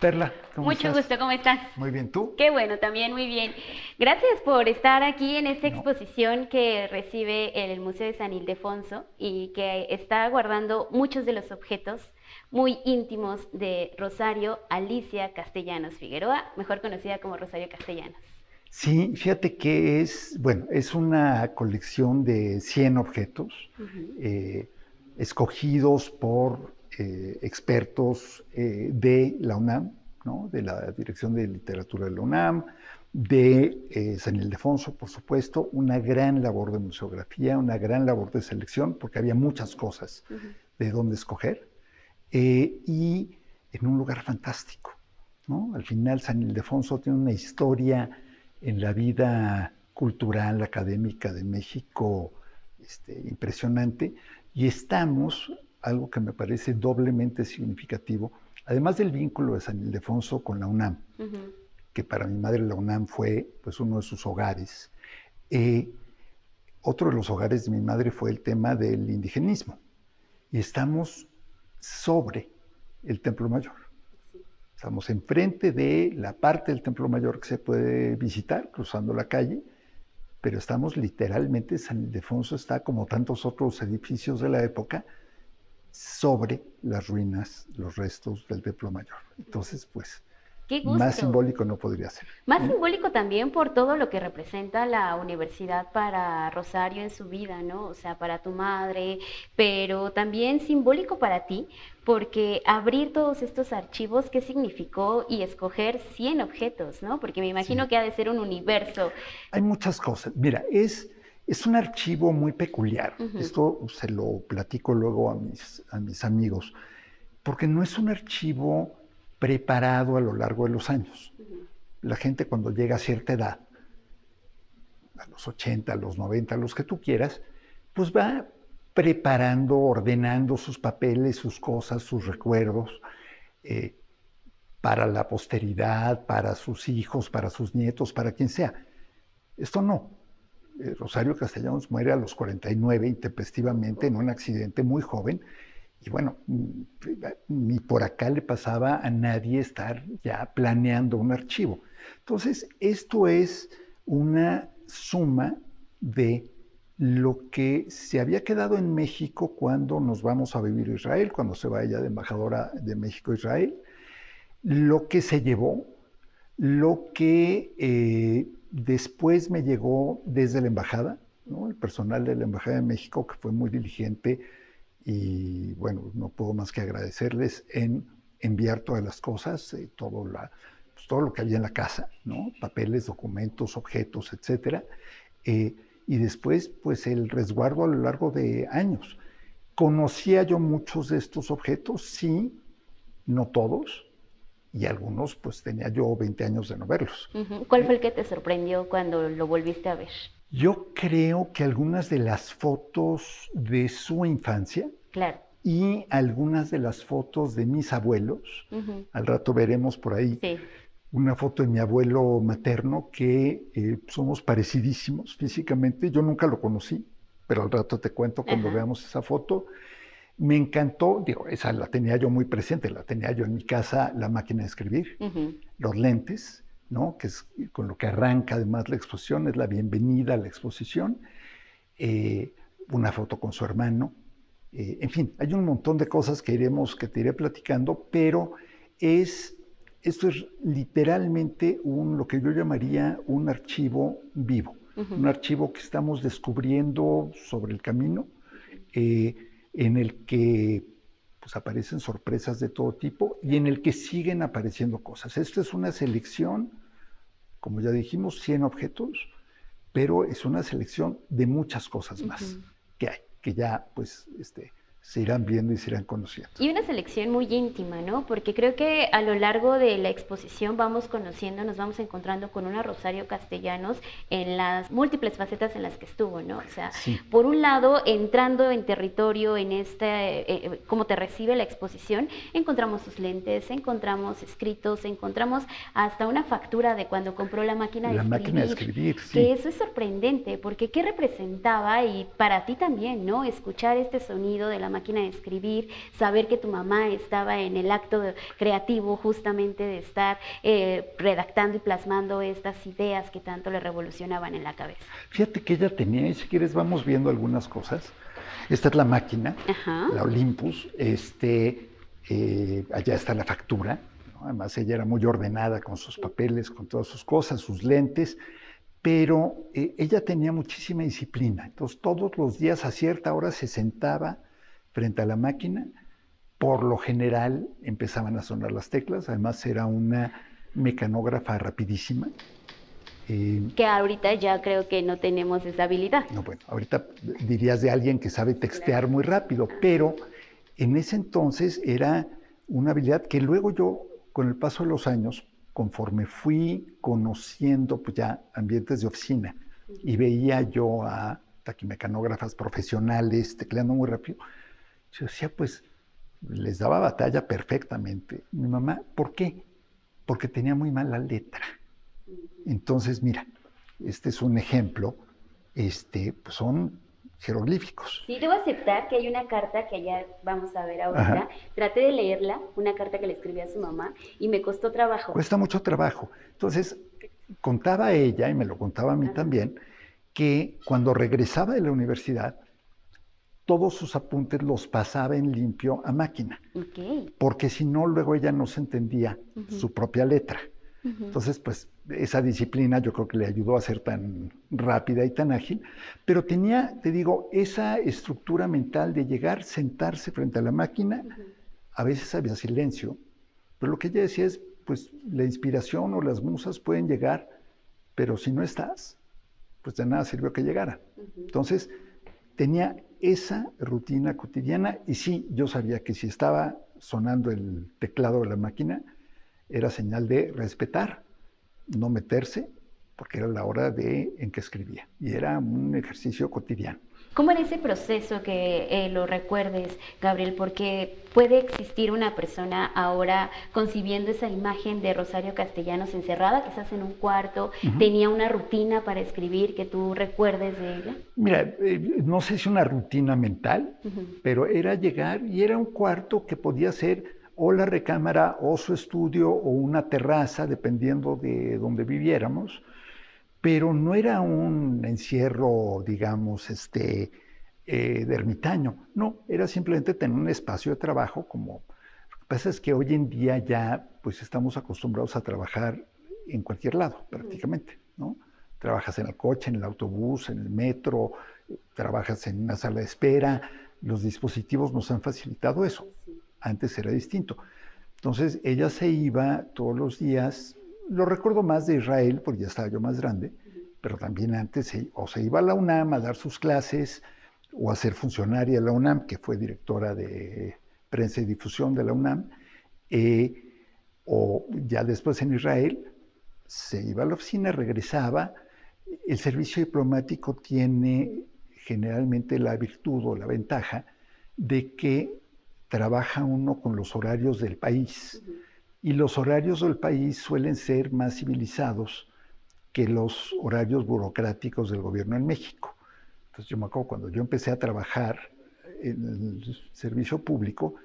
Perla, ¿cómo Mucho estás? gusto, ¿cómo estás? Muy bien, ¿tú? Qué bueno, también muy bien. Gracias por estar aquí en esta No. exposición que recibe el Museo de San Ildefonso y que está guardando muchos de los objetos muy íntimos de Rosario Alicia Castellanos Figueroa, mejor conocida como Rosario Castellanos. Sí, fíjate que es una colección de 100 objetos Ujú. eh, escogidos por expertos de la UNAM, ¿no? De la Dirección de Literatura de la UNAM, de San Ildefonso, por supuesto, una gran labor de museografía, una gran labor de selección, porque había muchas cosas Ujú. de dónde escoger, y en un lugar fantástico, ¿no? Al final, San Ildefonso tiene una historia en la vida cultural, académica de México impresionante, y estamos, algo que me parece doblemente significativo, además del vínculo de San Ildefonso con la UNAM, Ujú. que para mi madre la UNAM fue pues, uno de sus hogares. Eh, Otro de los hogares de mi madre fue el tema del indigenismo, y estamos sobre el Templo Mayor. Estamos enfrente de la parte del Templo Mayor que se puede visitar cruzando la calle, pero estamos literalmente, San Ildefonso está como tantos otros edificios de la época, sobre las ruinas, los restos del Templo Mayor. Entonces, pues, Qué más gusto. simbólico no podría ser. Más simbólico también por todo lo que representa la universidad para Rosario en su vida, ¿no? O sea, para tu madre, pero también simbólico para ti, porque abrir todos estos archivos, ¿qué significó? Y escoger 100 objetos, ¿no? Porque me imagino Sí, que ha de ser un universo. hay muchas cosas. Mira, es un archivo muy peculiar. Ujú. Esto se lo platico luego a mis amigos, porque no es un archivo preparado a lo largo de los años. Ujú. La gente cuando llega a cierta edad, a los 80, a los 90, a los que tú quieras, pues va preparando, ordenando sus papeles, sus cosas, sus recuerdos, eh, para la posteridad, para sus hijos, para sus nietos, para quien sea. Esto no. Rosario Castellanos muere a los 49 intempestivamente en un accidente muy joven. Y bueno, ni por acá le pasaba a nadie estar ya planeando un archivo. Entonces, esto es una suma de lo que se había quedado en México cuando nos vamos a vivir a Israel, cuando se va ella de embajadora de México a Israel, lo que se llevó, lo que después me llegó desde la embajada, ¿no? El personal de la Embajada de México, que fue muy diligente, y bueno, no puedo más que agradecerles en enviar todas las cosas, pues, todo lo que había en la casa, ¿no? Papeles, documentos, objetos, etcétera. Eh, y después, pues el resguardo a lo largo de años. ¿Conocía yo muchos de estos objetos? Sí, no todos, y algunos pues tenía yo 20 años de no verlos. Ujú. ¿Cuál fue el que te sorprendió cuando lo volviste a ver? Yo creo que algunas de las fotos de su infancia Claro. y algunas de las fotos de mis abuelos, Ujú. al rato veremos por ahí Sí. una foto de mi abuelo materno que somos parecidísimos físicamente. Yo nunca lo conocí, pero al rato te cuento cuando Ajá. veamos esa foto. Me encantó, digo, esa la tenía yo muy presente, la tenía yo en mi casa, la máquina de escribir, Ujú. los lentes, ¿no? Que es con lo que arranca además la exposición, es la bienvenida a la exposición, eh, una foto con su hermano, en fin, hay un montón de cosas que te iré platicando, pero es, esto es literalmente lo que yo llamaría un archivo vivo, Ujú. un archivo que estamos descubriendo sobre el camino, eh, en el que pues, aparecen sorpresas de todo tipo y en el que siguen apareciendo cosas. Esto es una selección, como ya dijimos, 100 objetos, pero es una selección de muchas cosas más Ujú. que hay, que ya pues se irán viendo y se irán conociendo. Y una selección muy íntima, ¿no? Porque creo que a lo largo de la exposición vamos conociendo, nos vamos encontrando con una Rosario Castellanos en las múltiples facetas en las que estuvo, ¿no? O sea, Sí, por un lado, entrando en territorio, en cómo te recibe la exposición, encontramos sus lentes, encontramos escritos, encontramos hasta una factura de cuando compró la máquina de la máquina de escribir, escribir, que sí. eso es sorprendente, porque ¿qué representaba? Y para ti también, ¿no? Escuchar este sonido de la máquina de escribir, saber que tu mamá estaba en el acto creativo justamente de estar redactando y plasmando estas ideas que tanto le revolucionaban en la cabeza. Fíjate que ella tenía, y si quieres vamos viendo algunas cosas. Esta es la máquina, Ajá. la Olympus, allá está la factura, ¿no? Además ella era muy ordenada con sus papeles, con todas sus cosas, sus lentes, pero ella tenía muchísima disciplina. Entonces todos los días a cierta hora se sentaba frente a la máquina. Por lo general empezaban a sonar las teclas, además era una mecanógrafa rapidísima. Que ahorita ya creo que no tenemos esa habilidad. No, bueno, ahorita dirías de alguien que sabe textear muy rápido, pero en ese entonces era una habilidad que luego yo, con el paso de los años, conforme fui conociendo pues ya ambientes de oficina y veía yo a taquimecanógrafas profesionales tecleando muy rápido, yo decía, pues les daba batalla perfectamente. Mi mamá, ¿por qué? Porque tenía muy mala letra. Entonces, mira, este es un ejemplo, pues son jeroglíficos. Sí, debo aceptar que hay una carta que ya vamos a ver ahorita. Ajá. Traté de leerla, una carta que le escribí a su mamá, y me costó trabajo. Cuesta mucho trabajo. Entonces, contaba ella, y me lo contaba a mí también, que cuando regresaba de la universidad, todos sus apuntes los pasaba en limpio a máquina, porque si no, luego ella no se entendía su propia letra. Entonces, pues esa disciplina yo creo que le ayudó a ser tan rápida y tan ágil, pero tenía, te digo, esa estructura mental de llegar, sentarse frente a la máquina, a veces había silencio, pero lo que ella decía es, pues la inspiración o las musas pueden llegar, pero si no estás, pues de nada sirvió que llegara. Entonces, tenía esa rutina cotidiana y sí, yo sabía que si estaba sonando el teclado de la máquina, era señal de respetar, no meterse, porque era la hora en que escribía. Y era un ejercicio cotidiano. ¿Cómo era ese proceso que lo recuerdes, Gabriel? Porque puede existir una persona ahora concibiendo esa imagen de Rosario Castellanos encerrada, quizás en un cuarto, tenía una rutina para escribir que tú recuerdes de ella. Mira, no sé si una rutina mental, pero era llegar y era un cuarto que podía ser o la recámara o su estudio o una terraza, dependiendo de donde viviéramos, pero no era un encierro, digamos, de ermitaño, no, era simplemente tener un espacio de trabajo como... Lo que pasa es que hoy en día ya pues estamos acostumbrados a trabajar en cualquier lado, prácticamente, ¿no? Trabajas en el coche, en el autobús, en el metro, trabajas en una sala de espera, los dispositivos nos han facilitado eso. Antes era distinto. Entonces ella se iba todos los días, lo recuerdo más de Israel, porque ya estaba yo más grande, pero también antes o se iba a la UNAM a dar sus clases o a ser funcionaria de la UNAM, que fue directora de prensa y difusión de la UNAM, o ya después en Israel se iba a la oficina, regresaba. El servicio diplomático tiene generalmente la virtud o la ventaja de que trabaja uno con los horarios del país y los horarios del país suelen ser más civilizados que los horarios burocráticos del gobierno en México. Entonces yo me acuerdo cuando yo empecé a trabajar en el servicio público,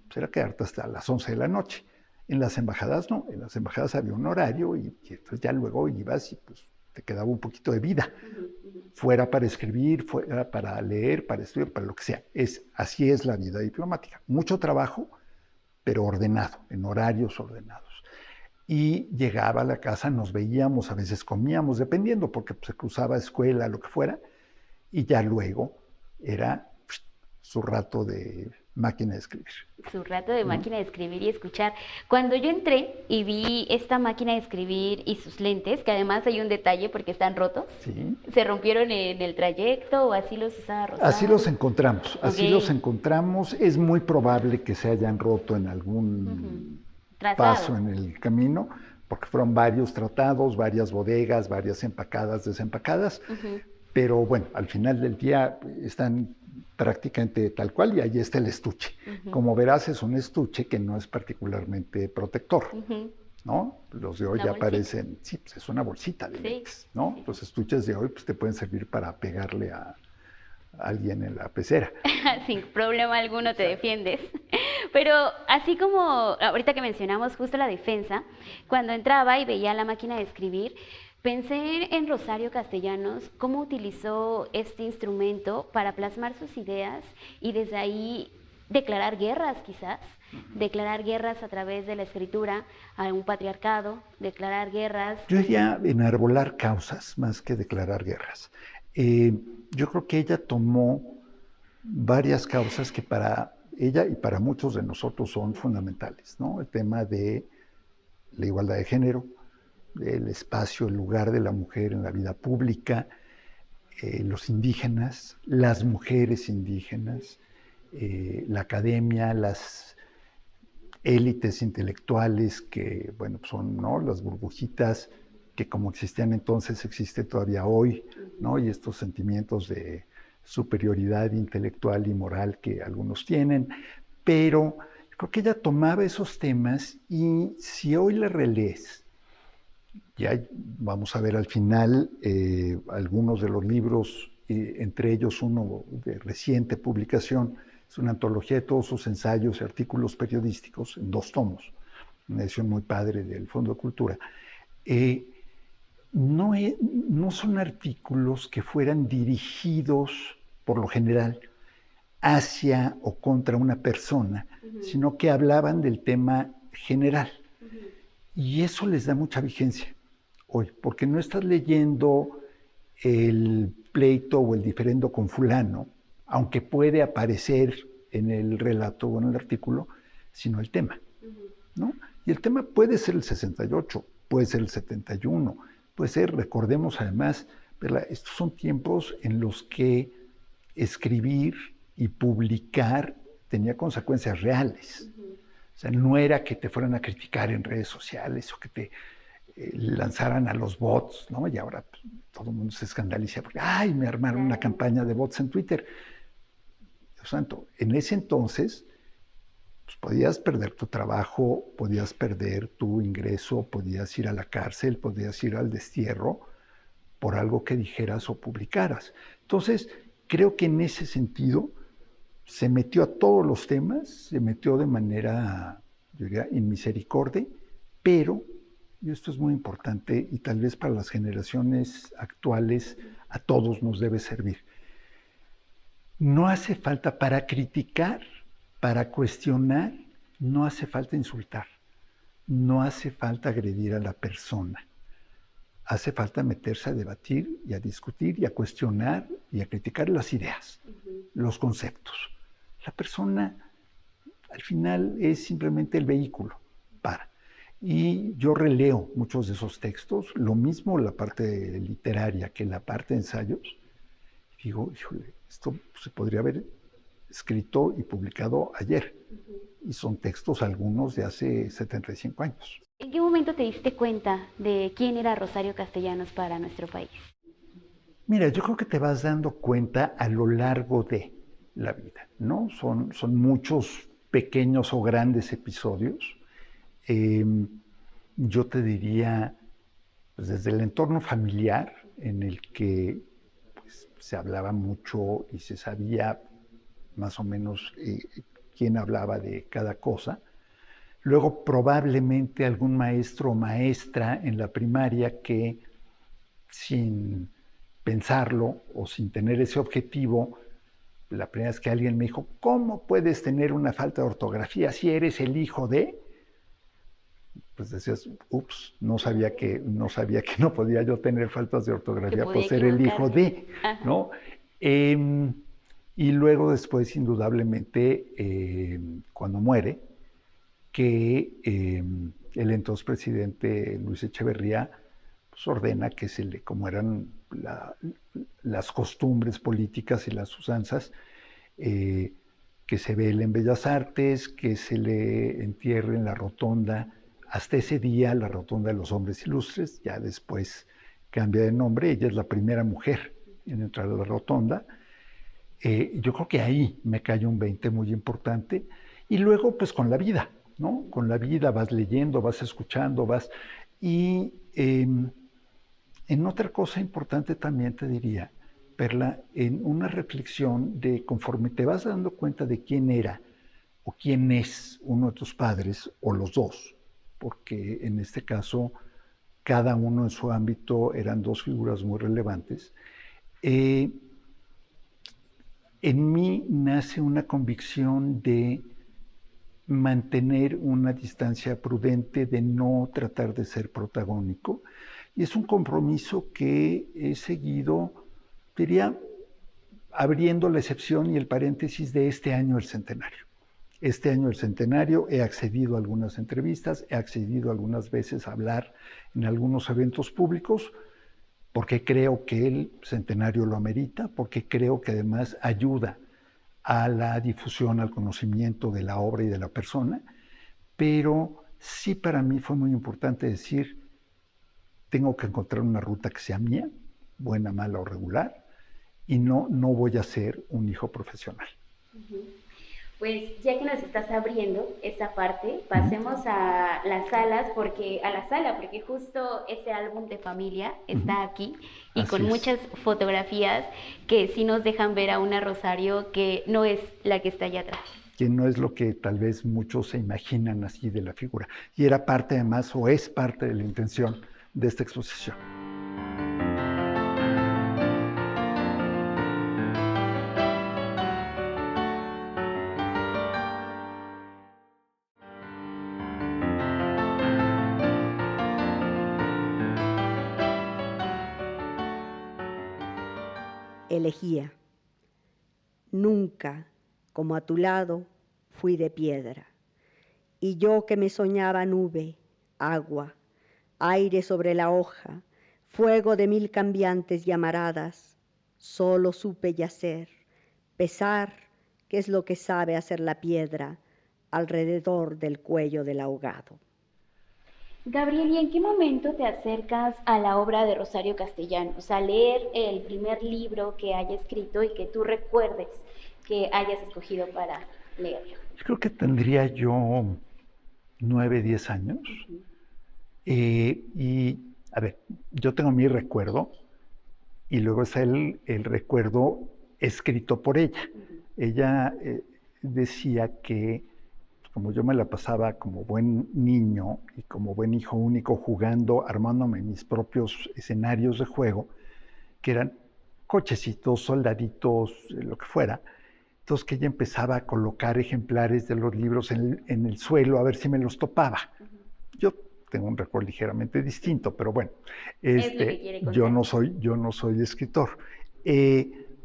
pues era quedarte hasta las 11 de la noche. En las embajadas no, en las embajadas había un horario y entonces ya luego ibas y pues te quedaba un poquito de vida. Fuera para escribir, fuera para leer, para estudiar, para lo que sea. Así es la vida diplomática. Mucho trabajo, pero ordenado, en horarios ordenados. Y llegaba a la casa, nos veíamos, a veces comíamos, dependiendo, porque se cruzaba escuela, lo que fuera, y ya luego era su rato de máquina de escribir. Su rato de máquina de escribir y escuchar. Cuando yo entré y vi esta máquina de escribir y sus lentes, que además hay un detalle porque están rotos, ¿Sí? ¿Se rompieron en el trayecto o así los usaba Rosario? Así los encontramos, así los encontramos. Es muy probable que se hayan roto en algún paso en el camino, porque fueron varios tratados, varias bodegas, varias empacadas, desempacadas, pero bueno, al final del día están prácticamente tal cual y ahí está el estuche. Como verás, es un estuche que no es particularmente protector, ¿no? Los de hoy ya parecen, sí, pues es una bolsita de látex, ¿no? Sí. Los estuches de hoy pues te pueden servir para pegarle a alguien en la pecera. Sin problema alguno te defiendes. Pero así como ahorita que mencionamos justo la defensa, cuando entraba y veía la máquina de escribir, pensé en Rosario Castellanos, cómo utilizó este instrumento para plasmar sus ideas y desde ahí declarar guerras quizás, declarar guerras a través de la escritura a un patriarcado, declarar guerras. Yo diría enarbolar causas más que declarar guerras. Yo creo que ella tomó varias causas que para ella y para muchos de nosotros son fundamentales, ¿no? El tema de la igualdad de género, el espacio, el lugar de la mujer en la vida pública, los indígenas, las mujeres indígenas, la academia, las élites intelectuales que, bueno, son, ¿no?, las burbujitas que como existían entonces existen todavía hoy, ¿no? Y estos sentimientos de superioridad intelectual y moral que algunos tienen, pero creo que ella tomaba esos temas y si hoy la relees, ya vamos a ver al final algunos de los libros, entre ellos uno de reciente publicación, es una antología de todos sus ensayos y artículos periodísticos en 2 tomos, una edición muy padre del Fondo de Cultura. No son artículos que fueran dirigidos, por lo general, hacia o contra una persona, sino que hablaban del tema general. Y eso les da mucha vigencia hoy, porque no estás leyendo el pleito o el diferendo con fulano, aunque puede aparecer en el relato o en el artículo, sino el tema, ¿no? Y el tema puede ser el 68, puede ser el 71, puede ser, recordemos además, ¿verdad?, estos son tiempos en los que escribir y publicar tenía consecuencias reales. O sea, no era que te fueran a criticar en redes sociales o que te lanzaran a los bots, ¿no? Y ahora pues, todo el mundo se escandaliza porque, ¡ay!, me armaron una campaña de bots en Twitter. Dios santo, en ese entonces pues, podías perder tu trabajo, podías perder tu ingreso, podías ir a la cárcel, podías ir al destierro por algo que dijeras o publicaras. Entonces, creo que en ese sentido se metió a todos los temas, se metió de manera, yo diría, inmisericordia, pero, y esto es muy importante y tal vez para las generaciones actuales a todos nos debe servir, no hace falta para criticar, para cuestionar, no hace falta insultar, no hace falta agredir a la persona. Hace falta meterse a debatir y a discutir y a cuestionar y a criticar las ideas, los conceptos. La persona al final es simplemente el vehículo para. Y yo releo muchos de esos textos, lo mismo la parte literaria que la parte de ensayos. Digo, híjole, esto se podría haber escrito y publicado ayer. Y son textos algunos de hace 75 años. ¿En qué momento te diste cuenta de quién era Rosario Castellanos para nuestro país? Mira, yo creo que te vas dando cuenta a lo largo de la vida, ¿no? Son muchos pequeños o grandes episodios. Yo te diría, pues desde el entorno familiar, en el que pues, se hablaba mucho y se sabía más o menos quién hablaba de cada cosa. Luego probablemente algún maestro o maestra en la primaria que sin pensarlo o sin tener ese objetivo, la primera vez que alguien me dijo, ¿cómo puedes tener una falta de ortografía si eres el hijo de? Pues decías, ups, no sabía que no podía yo tener faltas de ortografía por ser el hijo de, ¿no? Y luego después, indudablemente, cuando muere, que el entonces presidente Luis Echeverría pues, ordena que se le, como eran las costumbres políticas y las usanzas, que se vele en Bellas Artes, que se le entierre en la rotonda, hasta ese día la rotonda de los hombres ilustres, ya después cambia de nombre, ella es la primera mujer en entrar a la rotonda. Yo creo que ahí me cayó un 20 muy importante, y luego pues con la vida, ¿no? Con la vida vas leyendo, vas escuchando, vas... Y en otra cosa importante también te diría, Perla, en una reflexión de conforme te vas dando cuenta de quién era o quién es uno de tus padres o los dos, porque en este caso cada uno en su ámbito eran dos figuras muy relevantes. En mí nace una convicción de mantener una distancia prudente, de no tratar de ser protagónico, y es un compromiso que he seguido, diría, abriendo la excepción y el paréntesis de este año del centenario. Este año del centenario he accedido a algunas entrevistas, he accedido algunas veces a hablar en algunos eventos públicos, porque creo que el centenario lo amerita, porque creo que además ayuda a la difusión, al conocimiento de la obra y de la persona, pero sí para mí fue muy importante decir, tengo que encontrar una ruta que sea mía, buena, mala o regular, y no voy a ser un hijo profesional. Pues ya que nos estás abriendo esa parte, pasemos a las salas, porque justo ese álbum de familia está aquí y Así con es. muchas fotografías que sí nos dejan ver a una Rosario que no es la que está allá atrás. Que no es lo que tal vez muchos se imaginan así de la figura. Y era parte además, o es parte de la intención de esta exposición. Elegía. Nunca, como a tu lado, fui de piedra. Y yo que me soñaba nube, agua, aire sobre la hoja, fuego de mil cambiantes llamaradas, solo supe yacer, pesar, que es lo que sabe hacer la piedra, alrededor del cuello del ahogado. Gabriel, ¿y en qué momento te acercas a la obra de Rosario Castellanos? A leer el primer libro que haya escrito y que tú recuerdes que hayas escogido para leerlo. Yo creo que tendría yo 9, 10 años. Y, a ver, yo tengo mi recuerdo y luego está el recuerdo escrito por ella. Ella decía que como yo me la pasaba como buen niño y como buen hijo único jugando, armándome mis propios escenarios de juego, que eran cochecitos, soldaditos, lo que fuera. Entonces que ella empezaba a colocar ejemplares de los libros en el suelo a ver si me los topaba. Yo tengo un recuerdo ligeramente distinto, pero bueno, yo no soy escritor.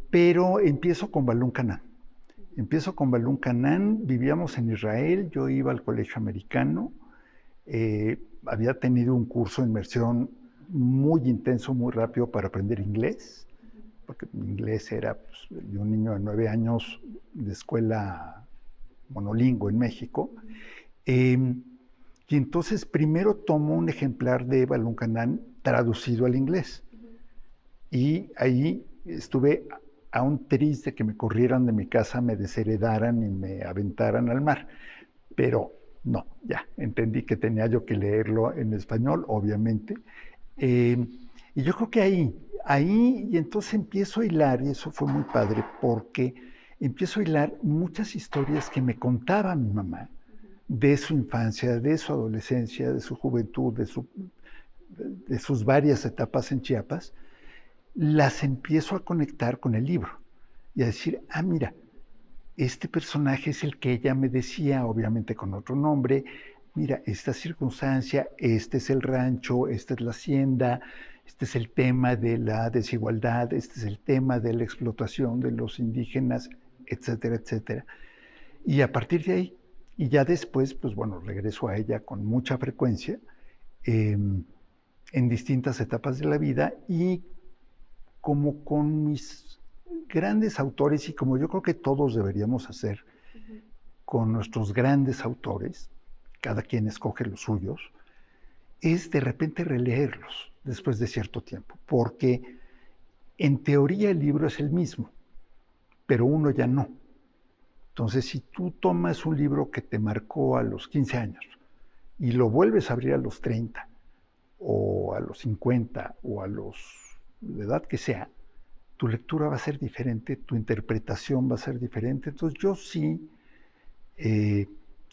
Pero empiezo con Balún Canán. Vivíamos en Israel, yo iba al colegio americano, había tenido un curso de inmersión muy intenso, muy rápido para aprender inglés, porque mi inglés era pues, de un niño de 9 años de escuela monolingüe en México. Y entonces primero tomo un ejemplar de Balún Canán traducido al inglés. Y ahí estuve aún triste que me corrieran de mi casa, me desheredaran y me aventaran al mar. Pero no, ya, entendí que tenía yo que leerlo en español, obviamente. Y yo creo que ahí, y entonces empiezo a hilar, y eso fue muy padre, porque empiezo a hilar muchas historias que me contaba mi mamá de su infancia, de su adolescencia, de su juventud, de sus varias etapas en Chiapas, las empiezo a conectar con el libro y a decir, mira, este personaje es el que ella me decía, obviamente con otro nombre, mira, esta circunstancia, este es el rancho, esta es la hacienda, este es el tema de la desigualdad, este es el tema de la explotación de los indígenas, etcétera, etcétera. Y a partir de ahí, y ya después, pues bueno, regreso a ella con mucha frecuencia, en distintas etapas de la vida y como con mis grandes autores y como yo creo que todos deberíamos hacer con nuestros grandes autores, cada quien escoge los suyos, es de repente releerlos después de cierto tiempo, porque en teoría el libro es el mismo, pero uno ya no. Entonces, si tú tomas un libro que te marcó a los 15 años y lo vuelves a abrir a los 30 o a los 50 o a la edad que sea, tu lectura va a ser diferente, tu interpretación va a ser diferente. Entonces yo sí,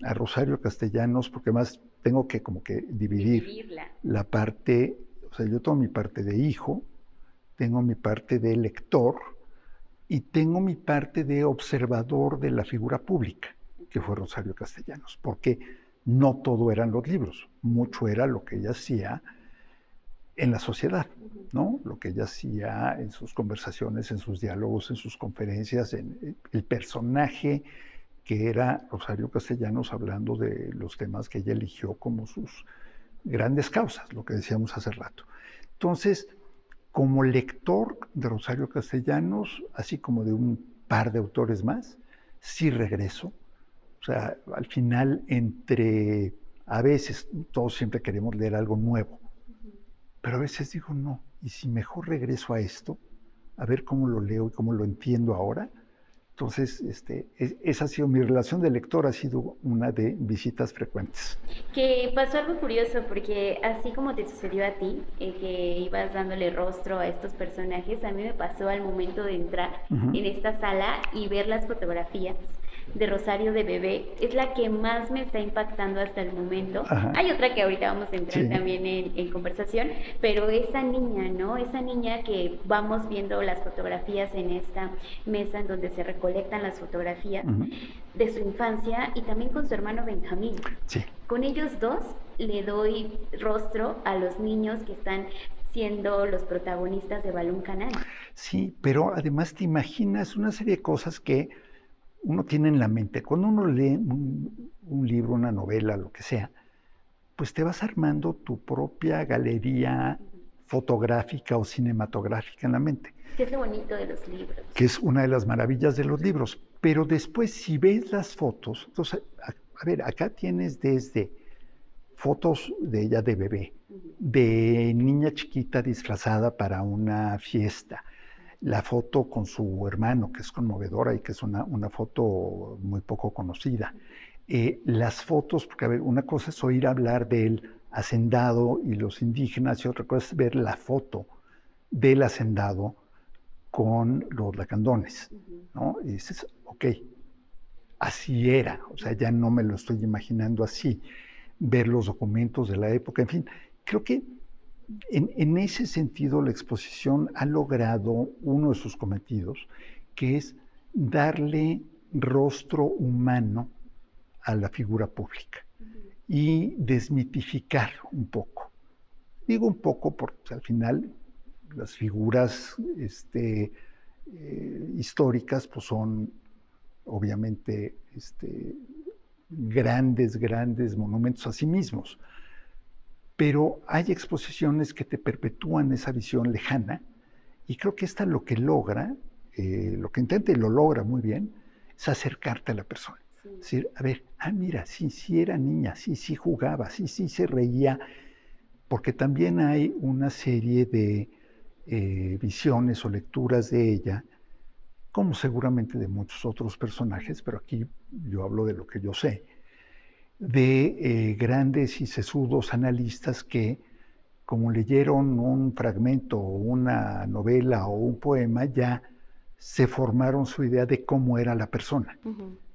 a Rosario Castellanos, porque además tengo que como que Dividirla. la parte, o sea, yo tengo mi parte de hijo, tengo mi parte de lector y tengo mi parte de observador de la figura pública, que fue Rosario Castellanos, porque no todo eran los libros, mucho era lo que ella hacía en la sociedad, ¿no? Lo que ella hacía en sus conversaciones, en sus diálogos, en sus conferencias, en el personaje que era Rosario Castellanos hablando de los temas que ella eligió como sus grandes causas, lo que decíamos hace rato. Entonces, como lector de Rosario Castellanos, así como de un par de autores más, sí regreso. O sea, al final, a veces, todos siempre queremos leer algo nuevo, pero a veces digo, no, y si mejor regreso a esto, a ver cómo lo leo y cómo lo entiendo ahora. Entonces, esa ha sido mi relación de lector, ha sido una de visitas frecuentes. Que pasó algo curioso porque así como te sucedió a ti, que ibas dándole rostro a estos personajes, a mí me pasó al momento de entrar en esta sala y ver las fotografías de Rosario de bebé. Es la que más me está impactando hasta el momento. Ajá. Hay otra que ahorita vamos a entrar Sí. también en conversación, pero esa niña, ¿no? Esa niña que vamos viendo las fotografías en esta mesa en donde se recolectan las fotografías de su infancia y también con su hermano Benjamín. Sí. Con ellos dos le doy rostro a los niños que están siendo los protagonistas de Balún Canal. Sí, pero además te imaginas una serie de cosas que uno tiene en la mente. Cuando uno lee un libro, una novela, lo que sea, pues te vas armando tu propia galería fotográfica o cinematográfica en la mente. ¿Qué es lo bonito de los libros? Que es una de las maravillas de los libros. Pero después, si ves las fotos, entonces, a ver, acá tienes desde fotos de ella de bebé, de niña chiquita disfrazada para una fiesta, la foto con su hermano, que es conmovedora y que es una foto muy poco conocida. Las fotos, porque a ver, una cosa es oír hablar del hacendado y los indígenas y otra cosa es ver la foto del hacendado con los lacandones, ¿no? Y dices, ok, así era, o sea, ya no me lo estoy imaginando así, ver los documentos de la época, en fin, creo que en ese sentido la exposición ha logrado uno de sus cometidos, que es darle rostro humano a la figura pública y desmitificar un poco. Digo un poco porque al final las figuras históricas pues son obviamente grandes monumentos a sí mismos. Pero hay exposiciones que te perpetúan esa visión lejana y creo que esta lo que logra, lo que intenta y lo logra muy bien, es acercarte a la persona. Sí. Es decir, a ver, mira, sí era niña, sí jugaba, sí se reía, porque también hay una serie de visiones o lecturas de ella, como seguramente de muchos otros personajes, pero aquí yo hablo de lo que yo sé, de grandes y sesudos analistas que, como leyeron un fragmento o una novela o un poema, ya se formaron su idea de cómo era la persona.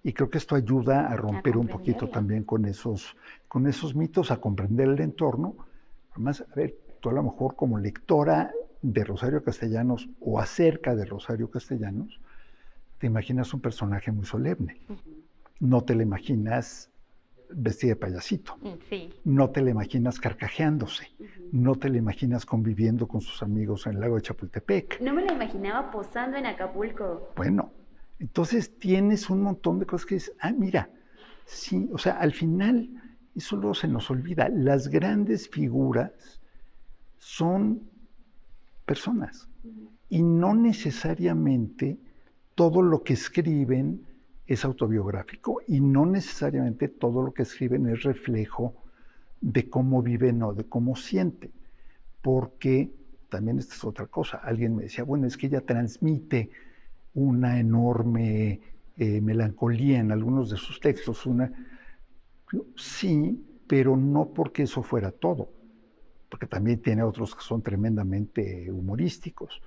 Y creo que esto ayuda a romper un poquito también con esos mitos, a comprender el entorno. Además, a ver, tú a lo mejor como lectora de Rosario Castellanos o acerca de Rosario Castellanos, te imaginas un personaje muy solemne. No te la imaginas vestida de payasito. Sí. No te la imaginas carcajeándose. No te la imaginas conviviendo con sus amigos en el lago de Chapultepec. No me la imaginaba posando en Acapulco. Bueno, entonces tienes un montón de cosas que dices, mira, sí, o sea, al final eso luego se nos olvida. Las grandes figuras son personas y no necesariamente todo lo que escriben es autobiográfico y no necesariamente todo lo que escriben es reflejo de cómo viven o de cómo sienten, porque también esta es otra cosa. Alguien me decía, bueno, es que ella transmite una enorme melancolía en algunos de sus textos. Sí, pero no porque eso fuera todo, porque también tiene otros que son tremendamente humorísticos.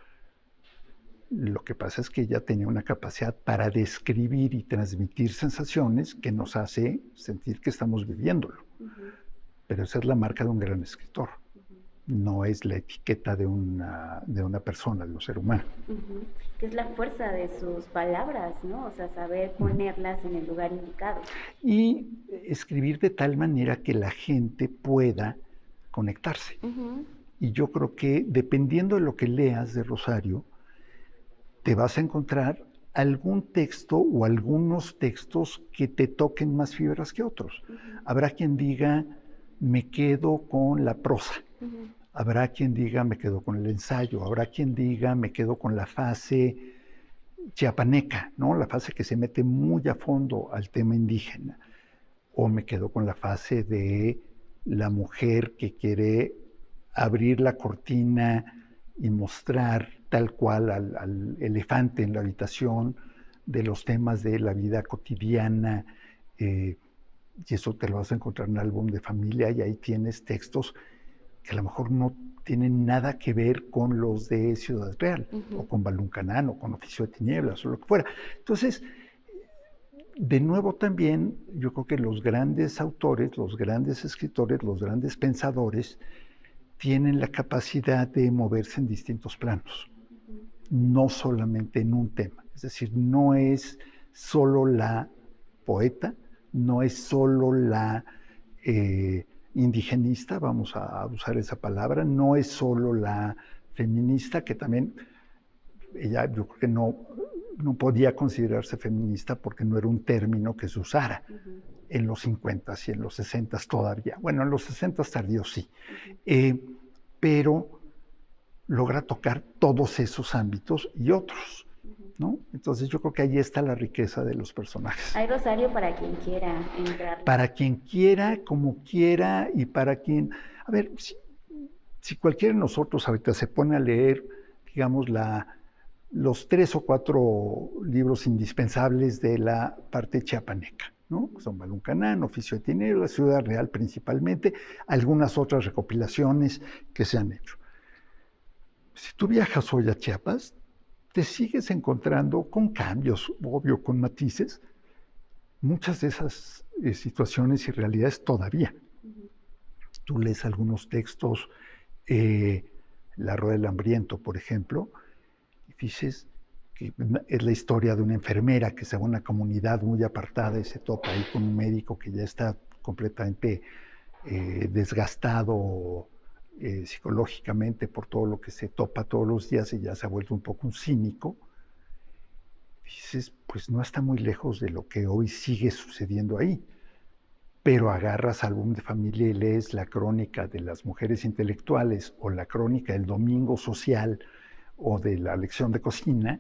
Lo que pasa es que ella tenía una capacidad para describir y transmitir sensaciones que nos hace sentir que estamos viviéndolo. Pero esa es la marca de un gran escritor. No es la etiqueta de una persona, de un ser humano. Que es la fuerza de sus palabras, ¿no? O sea, saber ponerlas en el lugar indicado. Y escribir de tal manera que la gente pueda conectarse. Y yo creo que dependiendo de lo que leas de Rosario, te vas a encontrar algún texto o algunos textos que te toquen más fibras que otros. Habrá quien diga, me quedo con la prosa. Habrá quien diga, me quedo con el ensayo. Habrá quien diga, me quedo con la fase chiapaneca, ¿no? La fase que se mete muy a fondo al tema indígena. O me quedo con la fase de la mujer que quiere abrir la cortina y mostrar tal cual al elefante en la habitación de los temas de la vida cotidiana, y eso te lo vas a encontrar en un álbum de familia, y ahí tienes textos que a lo mejor no tienen nada que ver con los de Ciudad Real, o con Baluncanán, o con Oficio de Tinieblas, o lo que fuera. Entonces, de nuevo también, yo creo que los grandes autores, los grandes escritores, los grandes pensadores, tienen la capacidad de moverse en distintos planos, no solamente en un tema. Es decir, no es solo la poeta, no es solo la indigenista, vamos a usar esa palabra, no es solo la feminista, que también ella yo creo que no podía considerarse feminista porque no era un término que se usara en los 50 y en los 60 todavía. Bueno, en los 60 tardíos sí. Pero logra tocar todos esos ámbitos y otros, ¿no? Entonces yo creo que ahí está la riqueza de los personajes. Hay Rosario para quien quiera entrar. Para quien quiera, como quiera, y para quien... A ver, si cualquiera de nosotros ahorita se pone a leer, digamos, los 3 o 4 libros indispensables de la parte chiapaneca, ¿no? Son Baluncanán, Oficio de Tinieblas, Ciudad Real principalmente, algunas otras recopilaciones que se han hecho. Si tú viajas hoy a Chiapas, te sigues encontrando con cambios, obvio, con matices, muchas de esas situaciones y realidades todavía. Tú lees algunos textos, La Rueda del Hambriento, por ejemplo, y dices que es la historia de una enfermera que se va a una comunidad muy apartada y se topa ahí con un médico que ya está completamente desgastado psicológicamente por todo lo que se topa todos los días y ya se ha vuelto un poco un cínico. Dices, pues no está muy lejos de lo que hoy sigue sucediendo ahí. Pero agarras álbum de familia y lees la crónica de las mujeres intelectuales o la crónica del domingo social o de la lección de cocina.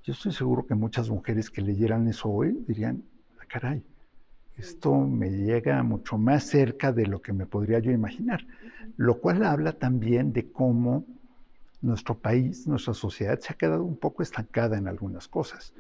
Yo estoy seguro que muchas mujeres que leyeran eso hoy dirían, ah, caray, esto me llega mucho más cerca de lo que me podría yo imaginar. Lo cual habla también de cómo nuestro país, nuestra sociedad se ha quedado un poco estancada en algunas cosas.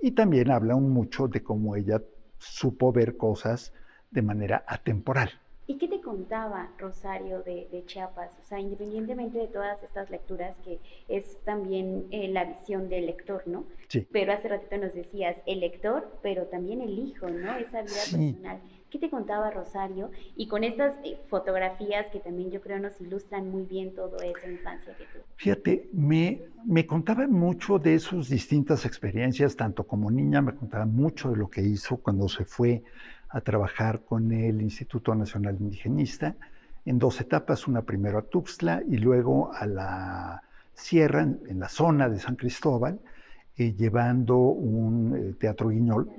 Y también habla mucho de cómo ella supo ver cosas de manera atemporal. ¿Y qué te contaba Rosario de Chiapas? O sea, independientemente de todas estas lecturas, que es también la visión del lector, ¿no? Sí. Pero hace ratito nos decías, el lector, pero también el hijo, ¿no? Esa vida personal. ¿Qué te contaba Rosario? Y con estas fotografías que también yo creo nos ilustran muy bien toda esa infancia que tuvo. Fíjate, me contaba mucho de sus distintas experiencias, tanto como niña, me contaba mucho de lo que hizo cuando se fue a trabajar con el Instituto Nacional Indigenista, en 2 etapas, una primero a Tuxtla y luego a la sierra, en la zona de San Cristóbal, llevando un teatro guiñol,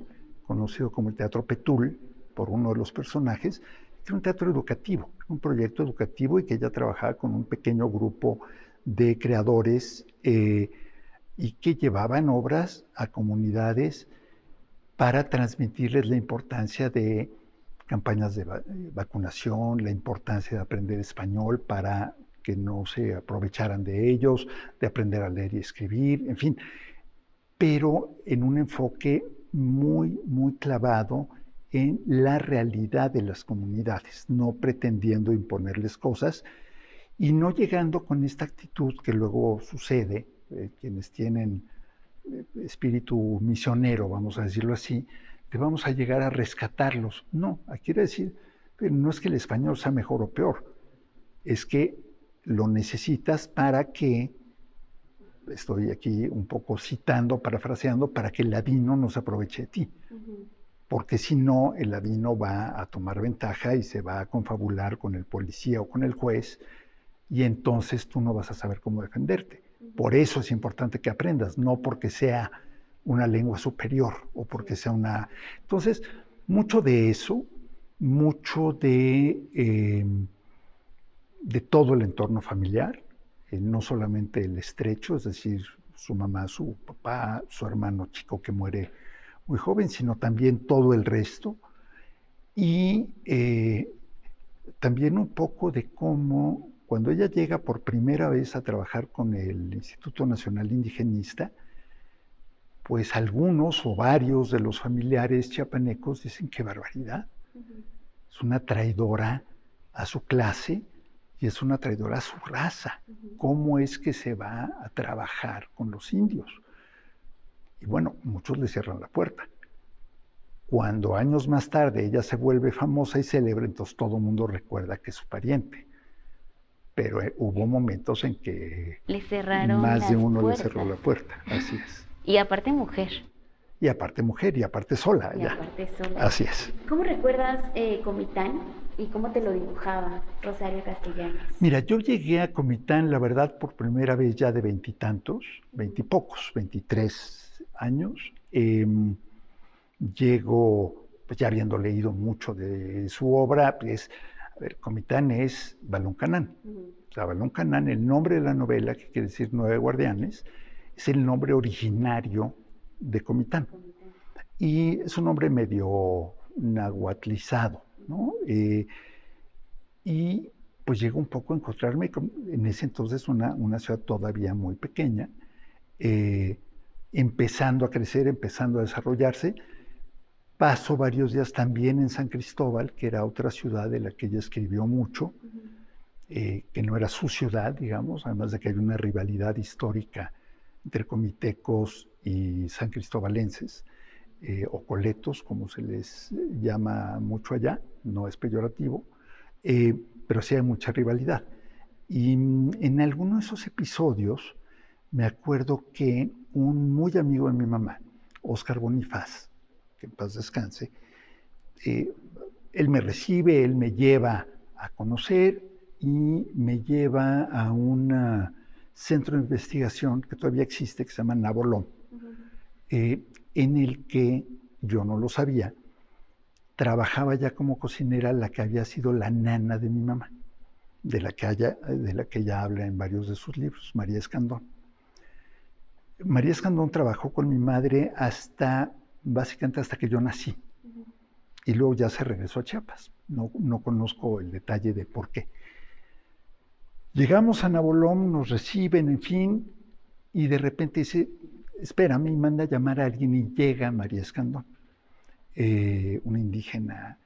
conocido como el Teatro Petul, por uno de los personajes, que era un teatro educativo, un proyecto educativo, y que ella trabajaba con un pequeño grupo de creadores y que llevaban obras a comunidades para transmitirles la importancia de campañas de vacunación, la importancia de aprender español para que no se aprovecharan de ellos, de aprender a leer y escribir, en fin, pero en un enfoque muy, muy clavado en la realidad de las comunidades, no pretendiendo imponerles cosas y no llegando con esta actitud que luego sucede quienes tienen espíritu misionero, vamos a decirlo así, que vamos a llegar a rescatarlos. No, quiere decir, pero no es que el español sea mejor o peor, es que lo necesitas para que, estoy aquí un poco citando, parafraseando, para que el ladino no se aproveche de ti. Porque si no, el ladino va a tomar ventaja y se va a confabular con el policía o con el juez, y entonces tú no vas a saber cómo defenderte. Por eso es importante que aprendas, no porque sea una lengua superior o porque sea una... Entonces, mucho de eso, mucho de todo el entorno familiar, no solamente el estrecho, es decir, su mamá, su papá, su hermano chico que muere muy joven, sino también todo el resto. Y también un poco de cómo, cuando ella llega por primera vez a trabajar con el Instituto Nacional Indigenista, pues algunos o varios de los familiares chiapanecos dicen qué barbaridad. Es una traidora a su clase y es una traidora a su raza. ¿Cómo es que se va a trabajar con los indios? Y bueno, muchos le cierran la puerta. Cuando años más tarde ella se vuelve famosa y célebre, entonces todo el mundo recuerda que es su pariente. Pero hubo momentos en que le cerraron más de uno puertas. le cerró la puerta, así es. Y aparte mujer. Y aparte mujer, y aparte sola. Y ya. aparte sola. Así es. ¿Cómo recuerdas Comitán y cómo te lo dibujaba Rosario Castellanos? Mira, yo llegué a Comitán, la verdad, por primera vez ya de veintitantos, veintipocos, 23 años. Llego, pues ya habiendo leído mucho de su obra, pues, a ver, Comitán es Balón Canán. O sea, Balón Canán, el nombre de la novela, que quiere decir Nueve Guardianes, es el nombre originario de Comitán. Y es un nombre medio nahuatlizado, ¿no? Y pues llegó un poco a encontrarme en ese entonces una ciudad todavía muy pequeña, empezando a crecer, empezando a desarrollarse. Paso varios días también en San Cristóbal, que era otra ciudad de la que ella escribió mucho, que no era su ciudad, digamos, además de que hay una rivalidad histórica entre comitecos y san cristobalenses, o coletos, como se les llama mucho allá, no es peyorativo, pero sí hay mucha rivalidad. Y en alguno de esos episodios me acuerdo que un muy amigo de mi mamá, Óscar Bonifaz, que en paz descanse, él me recibe, él me lleva a conocer y me lleva a un centro de investigación que todavía existe, que se llama Nabolón, en el que, yo no lo sabía, trabajaba ya como cocinera la que había sido la nana de mi mamá, de la que ella habla en varios de sus libros, María Escandón. María Escandón trabajó con mi madre básicamente hasta que yo nací. Y luego ya se regresó a Chiapas. No conozco el detalle de por qué. Llegamos a Nabolón, nos reciben, en fin, y de repente dice, espérame, y manda a llamar a alguien, y llega María Escandón, una indígena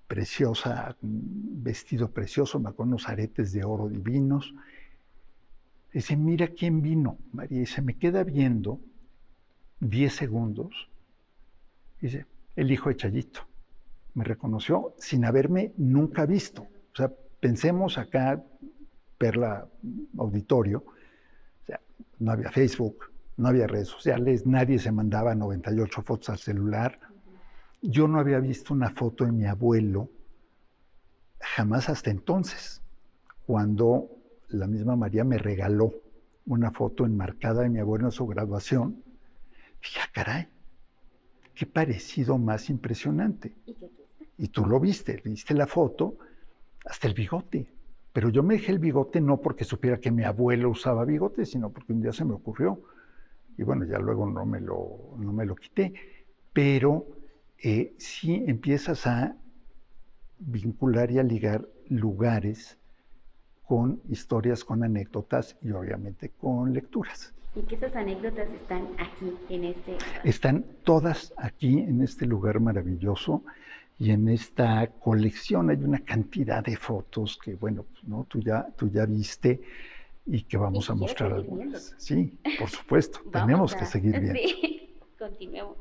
preciosa, un vestido precioso, con unos aretes de oro divinos. Dice, mira quién vino, María, y se me queda viendo 10 segundos. Dice, el hijo de Chayito. Me reconoció sin haberme nunca visto. O sea, pensemos acá, Perla Auditorio, o sea, no había Facebook, no había redes sociales, nadie se mandaba 98 fotos al celular. Yo no había visto una foto de mi abuelo jamás hasta entonces, cuando la misma María me regaló una foto enmarcada de mi abuelo en su graduación. Dije, caray, qué parecido más impresionante. Y tú lo viste la foto, hasta el bigote. Pero yo me dejé el bigote no porque supiera que mi abuelo usaba bigote, sino porque un día se me ocurrió. Y bueno, ya luego no me lo quité. Pero sí empiezas a vincular y a ligar lugares con historias, con anécdotas y obviamente con lecturas. Y que esas anécdotas están aquí, en este lugar. Están todas aquí, en este lugar maravilloso, y en esta colección hay una cantidad de fotos que, bueno, ¿no? Tú ya viste, y que vamos si a quieres mostrar seguir algunas. Sí, por supuesto, Vamos tenemos que a... seguir viendo. Sí, continuemos.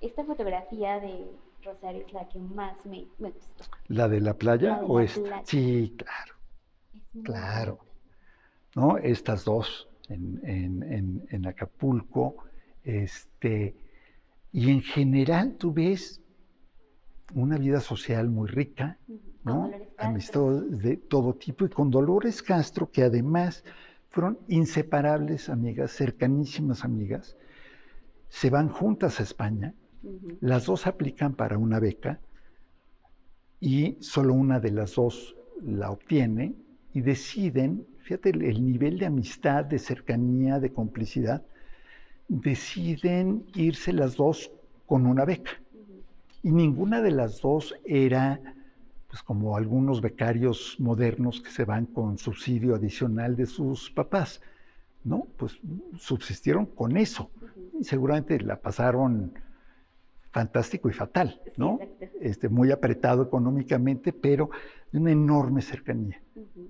Esta fotografía de Rosario es la que más me gustó. ¿La de la playa La de o la esta? playa. Sí, claro, Es muy claro. bonita. ¿No? Estas dos en Acapulco, y en general tú ves una vida social muy rica, Con ¿no? Dolores Castro. Amistades de todo tipo y con Dolores Castro, que además fueron inseparables amigas, cercanísimas amigas, se van juntas a España, las dos aplican para una beca y solo una de las dos la obtiene y deciden, fíjate el nivel de amistad, de cercanía, de complicidad, deciden irse las dos con una beca. Y ninguna de las dos era, pues como algunos becarios modernos que se van con subsidio adicional de sus papás, ¿no? Pues subsistieron con eso. Y seguramente la pasaron fantástico y fatal, ¿no? Sí, Muy apretado económicamente, pero de una enorme cercanía.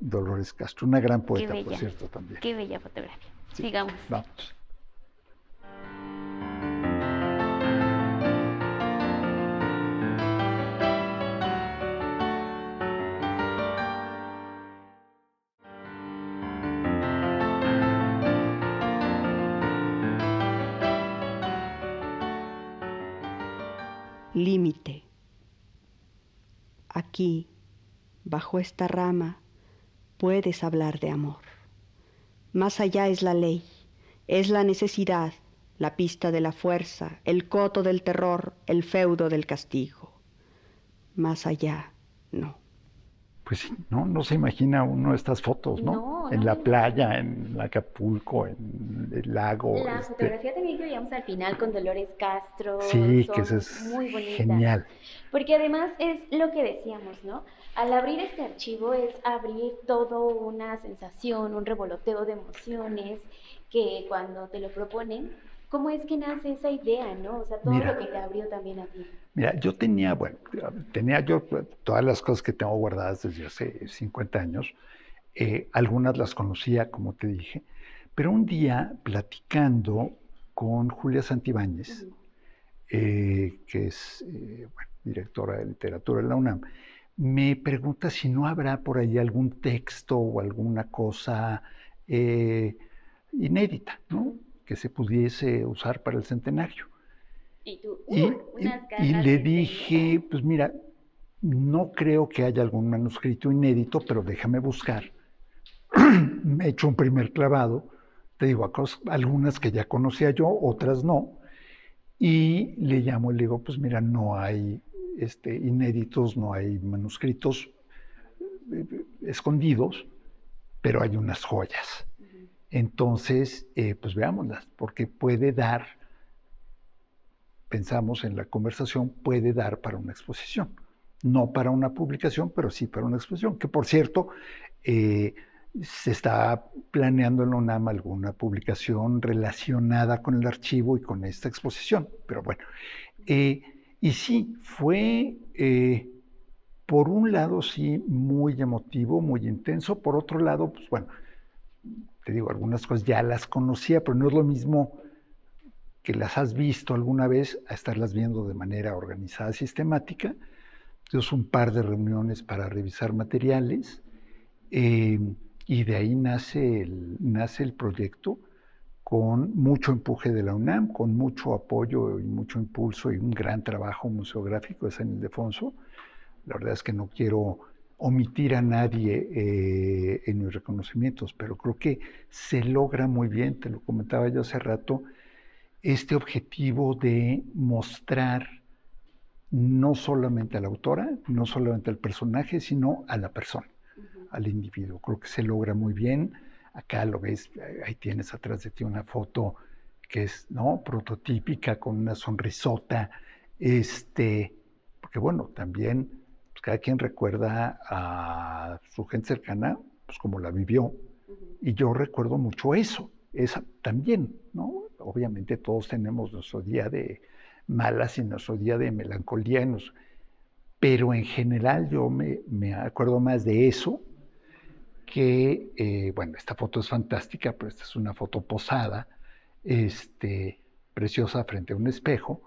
Dolores Castro, una gran poeta, por cierto, también. Qué bella fotografía. Sí, sigamos. Vamos. Límite. Aquí, bajo esta rama, puedes hablar de amor. Más allá es la ley, es la necesidad, la pista de la fuerza, el coto del terror, el feudo del castigo. Más allá, no. Pues sí, no se imagina uno estas fotos, ¿no? En la playa, en Acapulco, en el lago. La fotografía también que veíamos al final con Dolores Castro. Sí, que eso es muy bonitas. Genial. Porque además es lo que decíamos, ¿no? Al abrir este archivo es abrir todo una sensación, un revoloteo de emociones que cuando te lo proponen, ¿cómo es que nace esa idea, no? O sea, todo lo que te abrió también a ti. Mira, yo tenía yo todas las cosas que tengo guardadas desde hace 50 años. Algunas las conocía, como te dije, pero un día platicando con Julia Santibáñez, que es directora de literatura de la UNAM, me pregunta si no habrá por ahí algún texto o alguna cosa inédita, ¿no? Que se pudiese usar para el centenario. Y tú, y le dije, pues mira, no creo que haya algún manuscrito inédito, pero déjame buscar. Me he hecho un primer clavado, te digo, algunas que ya conocía yo, otras no, y le llamo y le digo, pues mira, no hay inéditos, no hay manuscritos escondidos, pero hay unas joyas. Entonces, pues veámoslas, porque puede dar, pensamos en la conversación, puede dar para una exposición. No para una publicación, pero sí para una exposición, que por cierto, se está planeando en la UNAM alguna publicación relacionada con el archivo y con esta exposición, pero bueno. Y sí, fue, por un lado, sí, muy emotivo, muy intenso, por otro lado, pues bueno, te digo, algunas cosas ya las conocía, pero no es lo mismo que las has visto alguna vez a estarlas viendo de manera organizada, sistemática. Entonces, un par de reuniones para revisar materiales, y de ahí nace el proyecto con mucho empuje de la UNAM, con mucho apoyo y mucho impulso y un gran trabajo museográfico de San Ildefonso. La verdad es que no quiero omitir a nadie en mis reconocimientos, pero creo que se logra muy bien, te lo comentaba yo hace rato, este objetivo de mostrar no solamente a la autora, no solamente al personaje, sino a la persona, al individuo. Creo que se logra muy bien. Acá lo ves, ahí tienes atrás de ti una foto que es, ¿no?, prototípica, con una sonrisota, porque bueno, también pues, cada quien recuerda a su gente cercana, pues como la vivió, y yo recuerdo mucho eso, esa también, ¿no? Obviamente todos tenemos nuestro día de malas y nuestro día de melancolía, pero en general yo me acuerdo más de eso que, bueno, esta foto es fantástica, pero esta es una foto posada, preciosa frente a un espejo,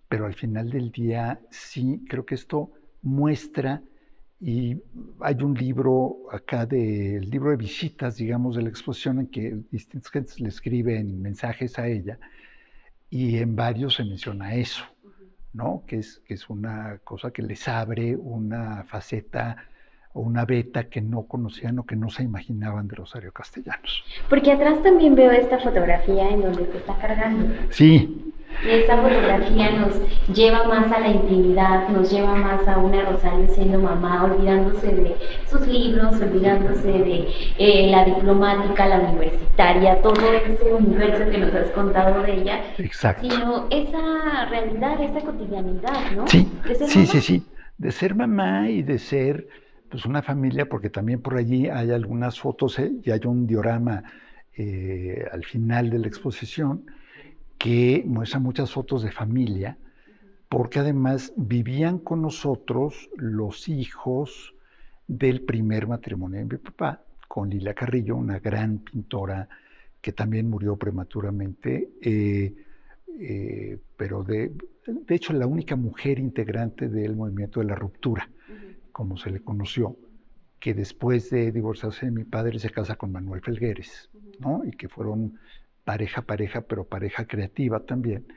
pero al final del día sí, creo que esto muestra, y hay un libro acá, el libro de visitas, digamos, de la exposición, en que distintas gentes le escriben mensajes a ella, y en varios se menciona eso, ¿no? Que es una cosa que les abre una faceta o una beta que no conocían o que no se imaginaban de Rosario Castellanos. Porque atrás también veo esta fotografía en donde te está cargando. Sí. Y esta fotografía nos lleva más a la intimidad, nos lleva más a una Rosario siendo mamá, olvidándose de sus libros, olvidándose de la diplomática, la universitaria, todo ese universo que nos has contado de ella. Exacto. Sino esa realidad, esa cotidianidad, ¿no? Sí, De ser sí, mamá. sí, sí. De ser mamá y de ser, pues, una familia, porque también por allí hay algunas fotos, y hay un diorama al final de la exposición que muestra muchas fotos de familia, porque además vivían con nosotros los hijos del primer matrimonio de mi papá, con Lila Carrillo, una gran pintora que también murió prematuramente, pero de hecho la única mujer integrante del movimiento de la ruptura, como se le conoció, que después de divorciarse de mi padre se casa con Manuel Felgueres, ¿no? Y que fueron pareja, pero pareja creativa también.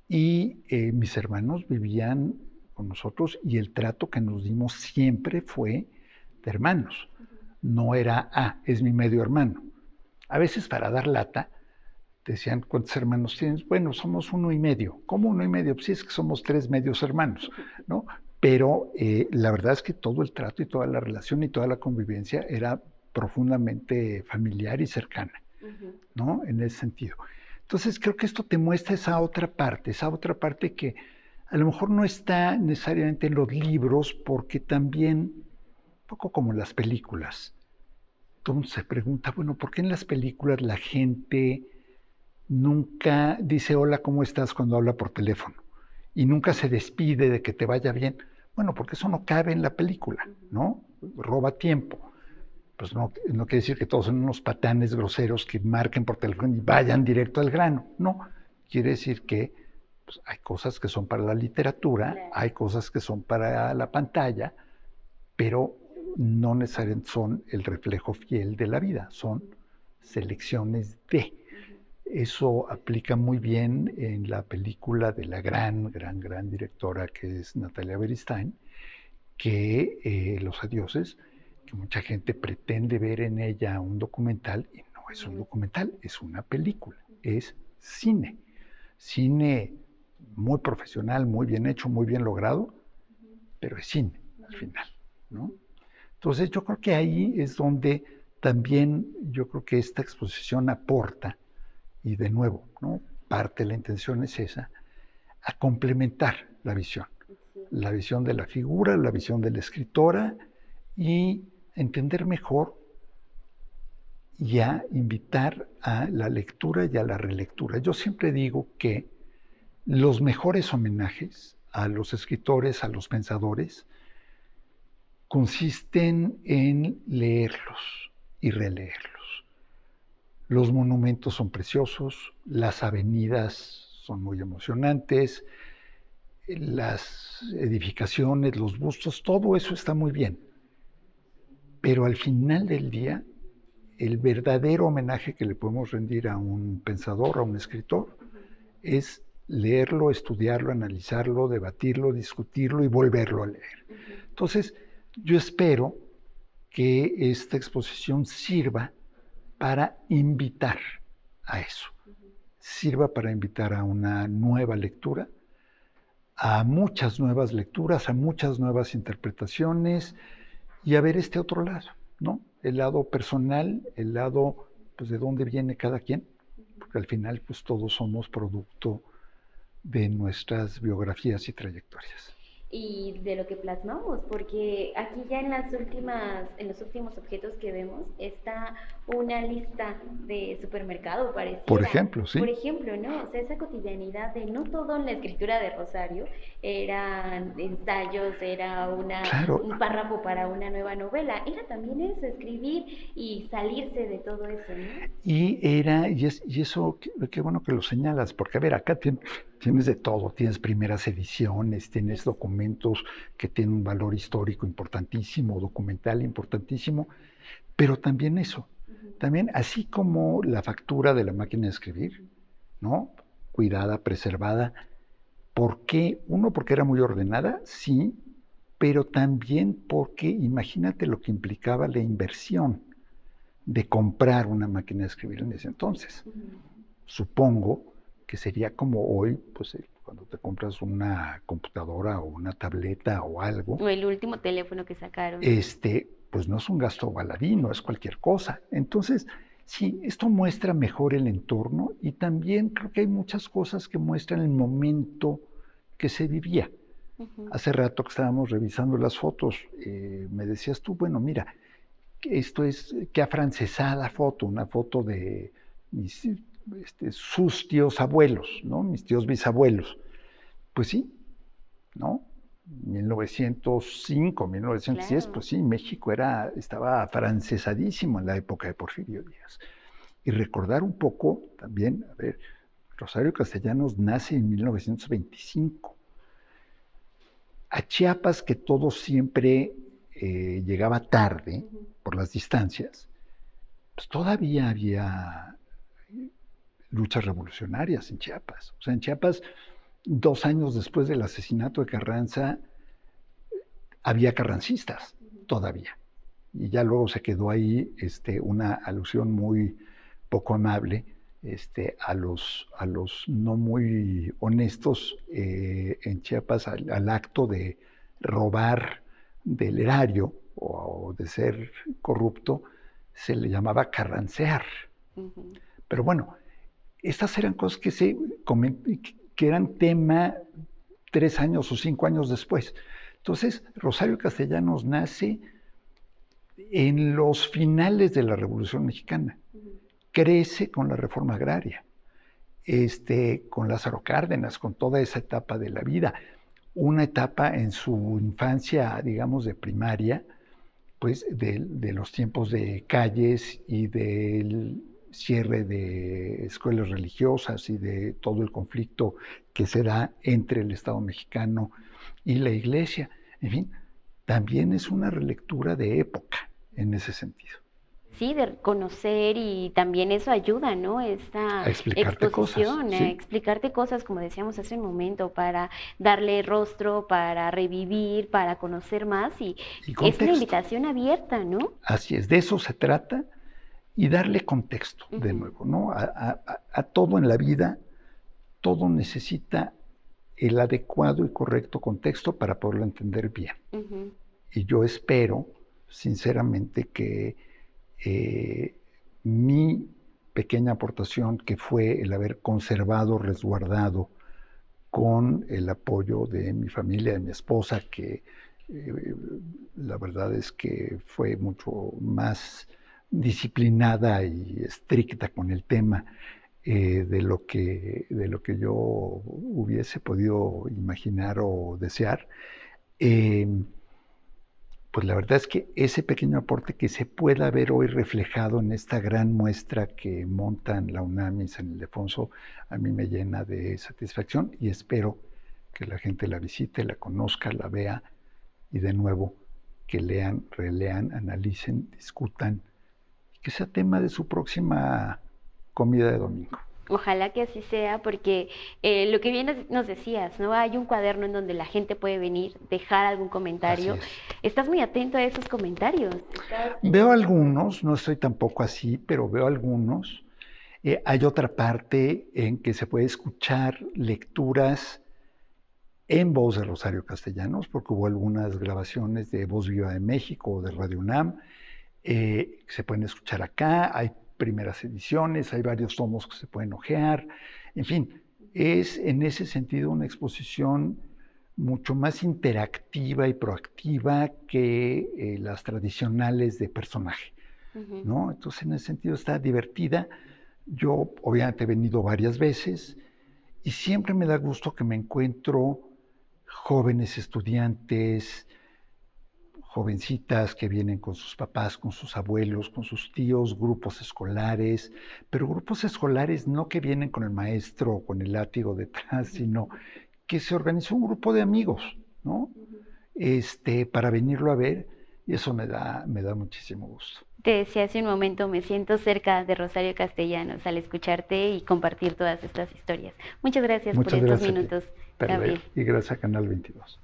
Y mis hermanos vivían con nosotros y el trato que nos dimos siempre fue de hermanos. No era, es mi medio hermano. A veces para dar lata, decían, ¿cuántos hermanos tienes? Bueno, somos 1.5. ¿Cómo 1.5? Pues sí, es que somos 3 medios hermanos, ¿no? Pero la verdad es que todo el trato y toda la relación y toda la convivencia era profundamente familiar y cercana, ¿no? En ese sentido. Entonces creo que esto te muestra esa otra parte que a lo mejor no está necesariamente en los libros, porque también, un poco como en las películas, todo se pregunta, bueno, ¿por qué en las películas la gente nunca dice hola, ¿cómo estás? Cuando habla por teléfono? Y nunca se despide de que te vaya bien. Bueno, porque eso no cabe en la película, ¿no? Roba tiempo. Pues no quiere decir que todos son unos patanes groseros que marquen por teléfono y vayan directo al grano. No, quiere decir que pues, hay cosas que son para la literatura, hay cosas que son para la pantalla, pero no necesariamente son el reflejo fiel de la vida, son selecciones de. Eso aplica muy bien en la película de la gran directora que es Natalia Beristain, que Los Adioses, que mucha gente pretende ver en ella un documental, y no es un documental, es una película, es cine. Cine muy profesional, muy bien hecho, muy bien logrado, pero es cine al final, ¿no? Entonces yo creo que ahí es donde también yo creo que esta exposición aporta, y de nuevo, ¿no? Parte de la intención es esa, a complementar la visión de la figura, la visión de la escritora, y entender mejor y a invitar a la lectura y a la relectura. Yo siempre digo que los mejores homenajes a los escritores, a los pensadores, consisten en leerlos y releerlos. Los monumentos son preciosos, las avenidas son muy emocionantes, las edificaciones, los bustos, todo eso está muy bien. Pero al final del día, el verdadero homenaje que le podemos rendir a un pensador, a un escritor, es leerlo, estudiarlo, analizarlo, debatirlo, discutirlo y volverlo a leer. Entonces, yo espero que esta exposición sirva para invitar a eso, sirva para invitar a una nueva lectura, a muchas nuevas lecturas, a muchas nuevas interpretaciones, y a ver este otro lado, ¿no? El lado personal, el lado, pues, de dónde viene cada quien, porque al final, pues, todos somos producto de nuestras biografías y trayectorias. y de lo que plasmamos, porque aquí ya en los últimos objetos que vemos está una lista de supermercado, Por pareciera. ejemplo, Por sí. ejemplo, ¿no? O sea, esa cotidianidad de no todo en la escritura de Rosario eran ensayos, era Claro, un párrafo para una nueva novela, era también eso, escribir y salirse de todo eso, ¿no? y eso, qué bueno que lo señalas, porque a ver, acá tienes de todo, tienes primeras ediciones, tienes Eso. documentos que tienen un valor histórico importantísimo, documental importantísimo, pero también eso, Ujú. también así como la factura de la máquina de escribir, ¿no? Cuidada, preservada. ¿Por qué? Uno, porque era muy ordenada, sí, pero también porque imagínate lo que implicaba la inversión de comprar una máquina de escribir en ese entonces. Ujú. Supongo que sería como hoy, pues cuando te compras una computadora o una tableta o algo, O el último teléfono que sacaron. pues no es un gasto baladí, no es cualquier cosa. Entonces, sí, esto muestra mejor el entorno y también creo que hay muchas cosas que muestran el momento que se vivía. Ujú. Hace rato que estábamos revisando las fotos, me decías tú, bueno, mira, esto es qué afrancesada foto, una foto de mis, sus tíos abuelos, ¿no? Mis tíos bisabuelos. Pues sí, ¿no? 1905, 1910, Claro. pues sí, México estaba afrancesadísimo en la época de Porfirio Díaz. Y recordar un poco también, a ver, Rosario Castellanos nace en 1925. A Chiapas, que todo siempre llegaba tarde Ujú. por las distancias, pues todavía había luchas revolucionarias en Chiapas. O sea, en Chiapas, 2 años después del asesinato de Carranza, había carrancistas Ujú. todavía. Y ya luego se quedó ahí una alusión muy poco amable a los no muy honestos en Chiapas al acto de robar del erario o de ser corrupto, se le llamaba carrancear. Ujú. Pero bueno, estas eran cosas que eran tema 3 años o 5 años después. Entonces, Rosario Castellanos nace en los finales de la Revolución Mexicana. Ujú. Crece con la reforma agraria, con Lázaro Cárdenas, con toda esa etapa de la vida. Una etapa en su infancia, digamos, de primaria, pues de los tiempos de calles y del cierre de escuelas religiosas y de todo el conflicto que se da entre el Estado mexicano y la Iglesia. En fin, también es una relectura de época en ese sentido, Sí, de conocer y también eso ayuda, ¿no? Esta a explicarte cosas, exposición, a ¿sí? explicarte cosas, como decíamos hace un momento, para darle rostro, para revivir, para conocer más y Y es una contexto. invitación abierta, ¿no? Así es, de eso se trata y darle contexto de Ujú. nuevo, ¿no? A todo en la vida, todo necesita el adecuado y correcto contexto para poderlo entender bien. Ujú. Y yo espero, sinceramente, que mi pequeña aportación, que fue el haber conservado, resguardado, con el apoyo de mi familia, de mi esposa, que eh, la verdad es que fue mucho más disciplinada y estricta con el tema de lo que yo hubiese podido imaginar o desear. Eh, pues la verdad es que ese pequeño aporte que se pueda ver hoy reflejado en esta gran muestra que montan la UNAM y San Ildefonso, a mí me llena de satisfacción y espero que la gente la visite, la conozca, la vea y de nuevo que lean, relean, analicen, discutan, que sea tema de su próxima comida de domingo. Ojalá que así sea, porque lo que bien nos decías, ¿no? Hay un cuaderno en donde la gente puede venir, dejar algún Así comentario. es. Estás muy atento a esos comentarios. Estás, Veo algunos, no estoy tampoco así, pero veo algunos. Hay otra parte en que se puede escuchar lecturas en voz de Rosario Castellanos, porque hubo algunas grabaciones de Voz Viva de México o de Radio UNAM, que se pueden escuchar acá, hay primeras ediciones, hay varios tomos que se pueden hojear, en fin, es en ese sentido una exposición mucho más interactiva y proactiva que las tradicionales de personaje, ¿no? Entonces, en ese sentido está divertida. Yo, obviamente, he venido varias veces y siempre me da gusto que me encuentro jóvenes estudiantes, jovencitas que vienen con sus papás, con sus abuelos, con sus tíos, grupos escolares, pero grupos escolares no que vienen con el maestro o con el látigo detrás, sino que se organizó un grupo de amigos, ¿no? Para venirlo a ver, y eso me da muchísimo gusto. Te decía hace un momento, me siento cerca de Rosario Castellanos al escucharte y compartir todas estas historias. Muchas gracias por estos minutos, Gabriel. Y gracias a Canal 22.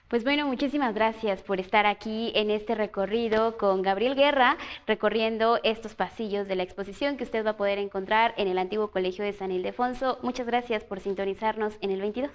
Pues bueno, muchísimas gracias por estar aquí en este recorrido con Gabriel Guerra, recorriendo estos pasillos de la exposición que usted va a poder encontrar en el antiguo Colegio de San Ildefonso. Muchas gracias por sintonizarnos en el 22.